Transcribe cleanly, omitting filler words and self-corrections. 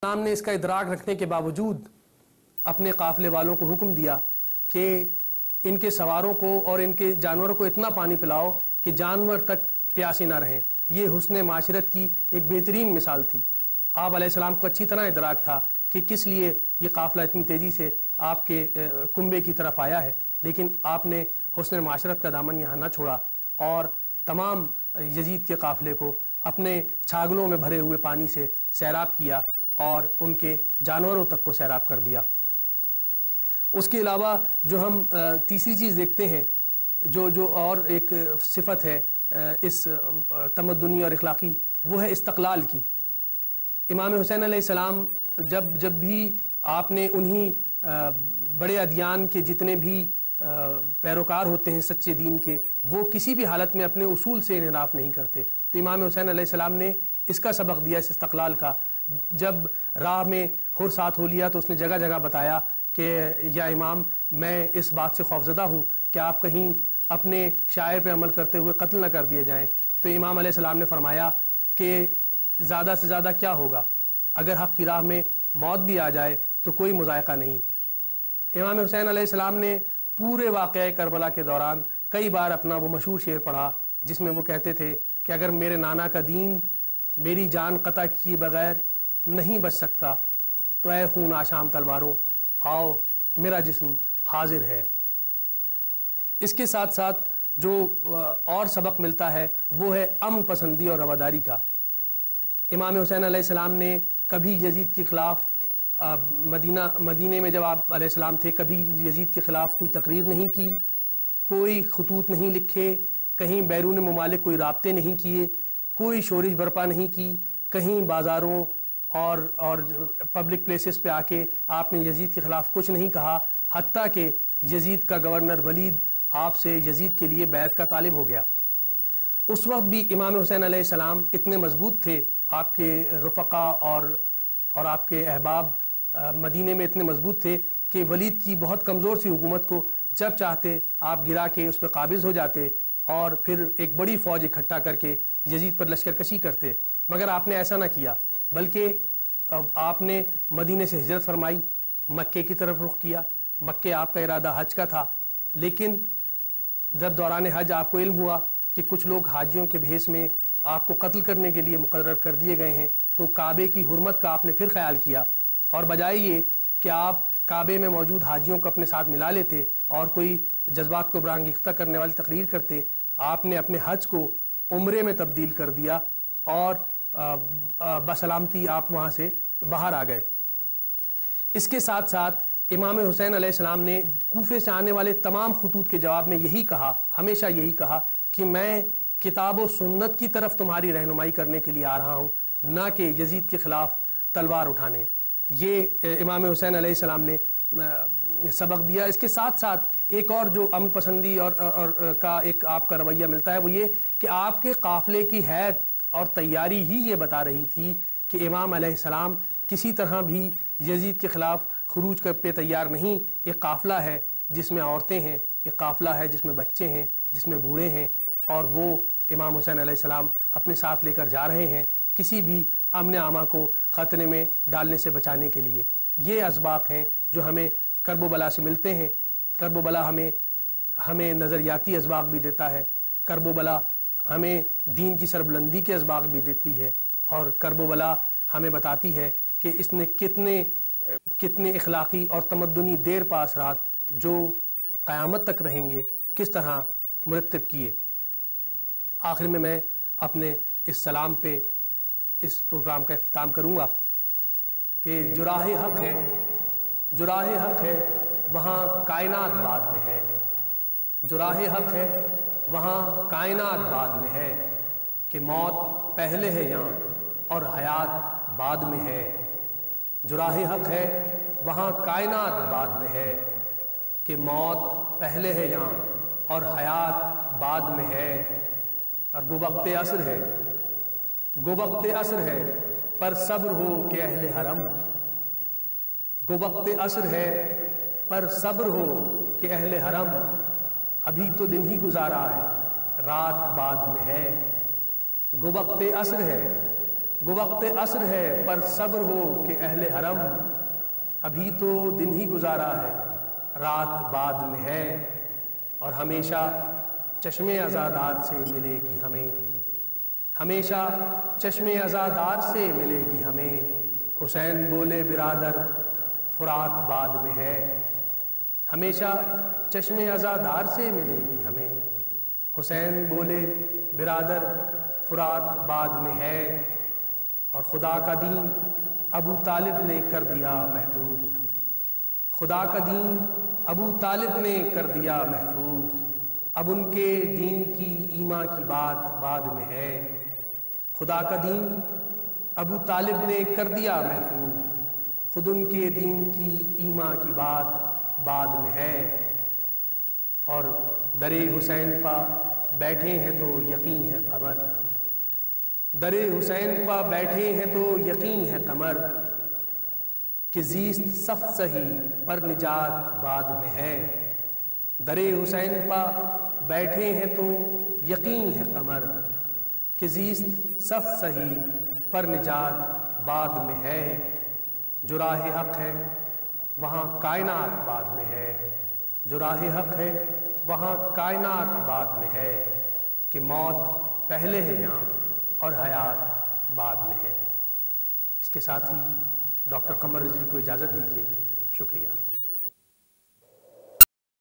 اسلام نے اس کا ادراک رکھنے کے باوجود اپنے قافلے والوں کو حکم دیا کہ ان کے سواروں کو اور ان کے جانوروں کو اتنا پانی پلاؤ کہ جانور تک پیاسے نہ رہیں۔ یہ حسن معاشرت کی ایک بہترین مثال تھی۔ آپ علیہ السلام کو اچھی طرح ادراک تھا کہ کس لیے یہ قافلہ اتنی تیزی سے آپ کے کنبے کی طرف آیا ہے، لیکن آپ نے حسن معاشرت کا دامن یہاں نہ چھوڑا اور تمام یزید کے قافلے کو اپنے چھاگلوں میں بھرے ہوئے پانی سے سیراب کیا اور ان کے جانوروں تک کو سیراب کر دیا۔ اس کے علاوہ جو ہم تیسری چیز دیکھتے ہیں جو اور ایک صفت ہے اس تمدنی اور اخلاقی، وہ ہے استقلال کی۔ امام حسین علیہ السلام جب بھی آپ نے انہی بڑے ادیان کے جتنے بھی پیروکار ہوتے ہیں سچے دین کے، وہ کسی بھی حالت میں اپنے اصول سے انحراف نہیں کرتے، تو امام حسین علیہ السلام نے اس کا سبق دیا، اس استقلال کا۔ جب راہ میں حر ساتھ ہو لیا تو اس نے جگہ جگہ بتایا کہ یا امام، میں اس بات سے خوفزدہ ہوں کہ آپ کہیں اپنے شاعر پہ عمل کرتے ہوئے قتل نہ کر دیے جائیں۔ تو امام علیہ السلام نے فرمایا کہ زیادہ سے زیادہ کیا ہوگا، اگر حق کی راہ میں موت بھی آ جائے تو کوئی مذائقہ نہیں۔ امام حسین علیہ السلام نے پورے واقعہ کربلا کے دوران کئی بار اپنا وہ مشہور شعر پڑھا جس میں وہ کہتے تھے کہ اگر میرے نانا کا دین میری جان قطع کیے بغیر نہیں بچ سکتا تو اے خون آشام تلواروں آؤ میرا جسم حاضر ہے۔ اس کے ساتھ ساتھ جو اور سبق ملتا ہے وہ ہے امن پسندی اور رواداری کا۔ امام حسین علیہ السلام نے کبھی یزید کے خلاف مدینے میں جب آپ علیہ السلام تھے کبھی یزید کے خلاف کوئی تقریر نہیں کی، کوئی خطوط نہیں لکھے، کہیں بیرون ممالک کوئی رابطے نہیں کیے، کوئی شورش برپا نہیں کی، کہیں بازاروں اور پبلک پلیسز پہ آ کے آپ نے یزید کے خلاف کچھ نہیں کہا، حتیٰ کہ یزید کا گورنر ولید آپ سے یزید کے لیے بیعت کا طالب ہو گیا۔ اس وقت بھی امام حسین علیہ السلام اتنے مضبوط تھے، آپ کے رفقا اور آپ کے احباب مدینے میں اتنے مضبوط تھے کہ ولید کی بہت کمزور سی حکومت کو جب چاہتے آپ گرا کے اس پہ قابض ہو جاتے اور پھر ایک بڑی فوج اکٹھا کر کے یزید پر لشکر کشی کرتے، مگر آپ نے ایسا نہ کیا، بلکہ آپ نے مدینے سے ہجرت فرمائی، مکے کی طرف رخ کیا۔ مکے آپ کا ارادہ حج کا تھا، لیکن جب دوران حج آپ کو علم ہوا کہ کچھ لوگ حاجیوں کے بھیس میں آپ کو قتل کرنے کے لیے مقرر کر دیے گئے ہیں، تو کعبے کی حرمت کا آپ نے پھر خیال کیا، اور بجائے یہ کہ آپ کعبے میں موجود حاجیوں کو اپنے ساتھ ملا لیتے اور کوئی جذبات کو برانگیختہ کرنے والی تقریر کرتے، آپ نے اپنے حج کو عمرے میں تبدیل کر دیا اور بسلامتی آپ وہاں سے باہر آ گئے۔ اس کے ساتھ ساتھ امام حسین علیہ السلام نے کوفے سے آنے والے تمام خطوط کے جواب میں یہی کہا، ہمیشہ یہی کہا کہ میں کتاب و سنت کی طرف تمہاری رہنمائی کرنے کے لیے آ رہا ہوں، نہ کہ یزید کے خلاف تلوار اٹھانے۔ یہ امام حسین علیہ السلام نے سبق دیا۔ اس کے ساتھ ساتھ ایک اور جو امن پسندی اور کا ایک آپ کا رویہ ملتا ہے وہ یہ کہ آپ کے قافلے کی حیت اور تیاری ہی یہ بتا رہی تھی کہ امام علیہ السلام کسی طرح بھی یزید کے خلاف خروج پہ تیار نہیں۔ ایک قافلہ ہے جس میں عورتیں ہیں، ایک قافلہ ہے جس میں بچے ہیں، جس میں بوڑھے ہیں، اور وہ امام حسین علیہ السلام اپنے ساتھ لے کر جا رہے ہیں کسی بھی امن عامہ کو خطرے میں ڈالنے سے بچانے کے لیے۔ یہ اسباق ہیں جو ہمیں کرب و بلا سے ملتے ہیں۔ کرب و بلا ہمیں نظریاتی اسباق بھی دیتا ہے، کرب و بلا ہمیں دین کی سربلندی کے اسباق بھی دیتی ہے، اور کرب و بلا ہمیں بتاتی ہے کہ اس نے کتنے اخلاقی اور تمدنی دیر پا اثرات جو قیامت تک رہیں گے کس طرح مرتب کیے۔ آخر میں اپنے اس سلام پہ اس پروگرام کا اختتام کروں گا کہ جو راہ حق ہے وہاں کائنات بعد میں ہے، جو راہ حق ہے وہاں کائنات بعد میں ہے، کہ موت پہلے ہے یہاں اور حیات بعد میں ہے۔ جو راہ حق ہے وہاں کائنات بعد میں ہے، کہ موت پہلے ہے یہاں اور حیات بعد میں ہے۔ اور گو وقت عصر ہے پر صبر ہو کہ اہل حرم، گو وقت عصر ہے پر صبر ہو کہ اہل حرم، ابھی تو دن ہی گزارا ہے رات بعد میں ہے۔ گو وقت عصر ہے گو وقت عصر ہے پر صبر ہو کہ اہل حرم، ابھی تو دن ہی گزارا ہے رات بعد میں ہے، اور ہمیشہ چشم عزادار سے ملے گی ہمیں، ہمیشہ چشم عزادار سے ملے گی ہمیں۔ حسین بولے برادر فرات بعد میں ہے، ہمیشہ چشم عزادار سے ملے گی ہمیں۔ حسین بولے برادر فرات بعد میں ہے، اور خدا کا دین ابو طالب نے کر دیا محفوظ، خدا کا دین ابو طالب نے کر دیا محفوظ، اب ان کے دین کی ایما کی بات بعد میں ہے۔ خدا کا دین ابو طالب نے کر دیا محفوظ، خود ان کے دین کی ایما کی بات بعد میں ہے۔ اور در حسین پا بیٹھے ہیں تو یقین ہے قمر، در حسین پا بیٹھے ہیں تو یقین ہے قمر، کہ زیست سخت سہی پر نجات بعد میں ہے۔ در حسین پا بیٹھے ہیں تو یقین ہے قمر، کہ زیست سخت سہی پر نجات بعد میں ہے۔ جو راہ حق ہے وہاں کائنات بعد میں ہے، جو راہ حق ہے وہاں کائنات بعد میں ہے، کہ موت پہلے ہے یہاں اور حیات بعد میں ہے۔ اس کے ساتھ ہی ڈاکٹر قمر رضوی کو اجازت دیجیے، شکریہ۔